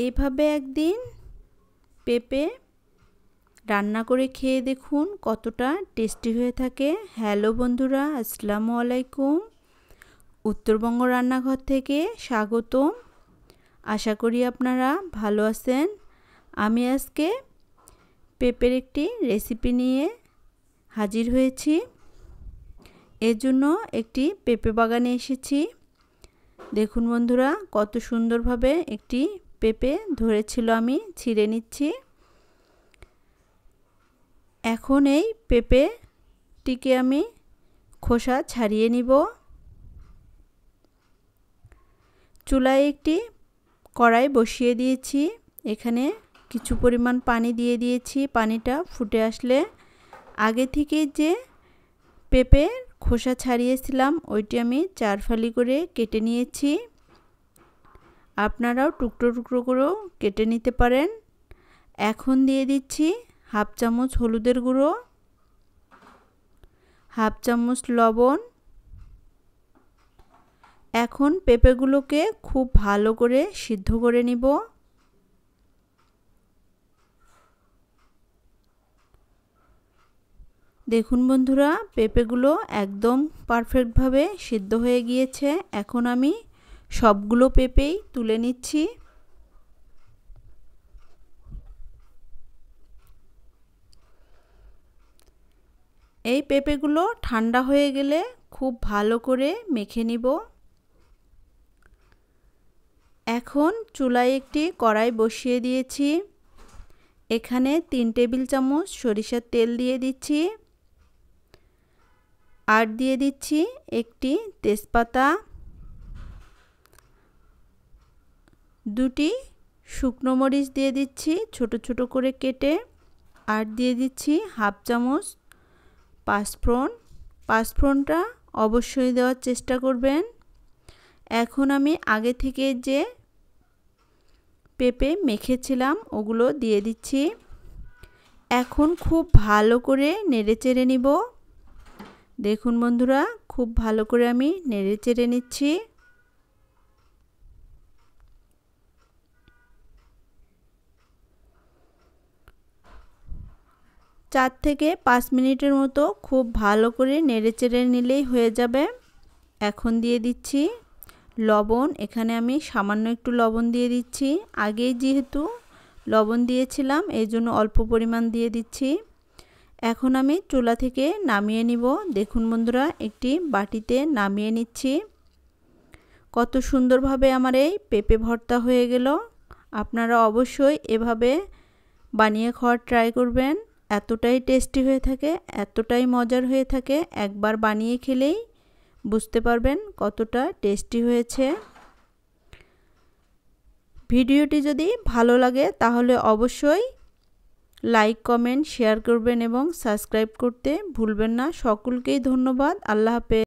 এইভাবে একদিন পেঁপে রান্না করে খেয়ে দেখুন কতটা টেস্টি হয়ে থাকে। হ্যালো বন্ধুরা, আসসালামু আলাইকুম। উত্তরবঙ্গ রান্নাঘর থেকে স্বাগতম। আশা করি আপনারা ভালো আছেন। আমি আজকে পেঁপের একটি রেসিপি নিয়ে হাজির হয়েছি। এর জন্য একটি পেঁপে বাগানে এসেছি। দেখুন বন্ধুরা, কত সুন্দরভাবে একটি পেঁপে ধরেছিল, আমি ছিঁড়ে নিচ্ছি। এখন এই পেঁপেটিকে আমি খোসা ছাড়িয়ে নিব। চুলায় একটি কড়াই বসিয়ে দিয়েছি। এখানে কিছু পরিমাণ পানি দিয়ে দিয়েছি। পানিটা ফুটে আসলে আগে থেকে যে পেঁপের খোসা ছাড়িয়েছিলাম ওইটি আমি 4 ফালি করে কেটে নিয়েছি। আপনারাও টুকরো টুকরো করেও কেটে নিতে পারেন। এখন দিয়ে দিচ্ছি হাফ চামচ হলুদের গুঁড়ো, হাফ চামচ লবণ। এখন পেঁপেগুলোকে খুব ভালো করে সিদ্ধ করে নিব। দেখুন বন্ধুরা, পেঁপেগুলো একদম পারফেক্টভাবে সিদ্ধ হয়ে গিয়েছে। এখন আমি সবগুলো পেঁপেই তুলে নিচ্ছি। এই পেঁপেগুলো ঠান্ডা হয়ে গেলে খুব ভালো করে মেখে নিব। এখন চুলায় একটি কড়াই বসিয়ে দিয়েছি। এখানে 3 টেবিল চামচ সরিষার তেল দিয়ে দিচ্ছি। আর দিয়ে দিচ্ছি একটি তেজপাতা, 2টি শুকনো মরিচ দিয়ে দিচ্ছি ছোট ছোট করে কেটে। আর দিয়ে দিচ্ছি হাফ চামচ পাঁচফোড়ন। পাঁচফোড়নটা অবশ্যই দেওয়ার চেষ্টা করবেন। এখন আমি আগে থেকে যে পেঁপে মেখেছিলাম ওগুলো দিয়ে দিচ্ছি। এখন খুব ভালো করে নেড়েচেড়ে নিব। দেখুন বন্ধুরা, খুব ভালো করে আমি নেড়েচেড়ে নিচ্ছি। চার থেকে 5 মিনিটের মতো খুব ভালো করে নেড়েচেড়ে নিলেই হয়ে যাবে। এখন দিয়ে দিচ্ছি লবণ। এখানে আমি সামান্য একটু লবণ দিয়ে দিচ্ছি। আগেই যেহেতু লবণ দিয়েছিলাম এই জন্য অল্প পরিমাণ দিয়ে দিচ্ছি। এখন আমি চুলা থেকে নামিয়ে নিব। দেখুন বন্ধুরা, একটি বাটিতে নামিয়ে নিচ্ছি। কত সুন্দরভাবে আমার এই পেঁপে ভর্তা হয়ে গেল। আপনারা অবশ্যই এভাবে বানিয়ে খাওয়ার ট্রাই করবেন। এতটাই টেস্টি হয়ে থাকে, এতটাই মজার হয়ে থাকে। একবার বানিয়ে খেলেই বুঝতে পারবেন কতটা টেস্টি হয়েছে। ভিডিওটি যদি ভালো লাগে তাহলে অবশ্যই লাইক, কমেন্ট, শেয়ার করবেন এবং সাবস্ক্রাইব করতে ভুলবেন না। সকলকেই ধন্যবাদ। আল্লাহ হাফেজ।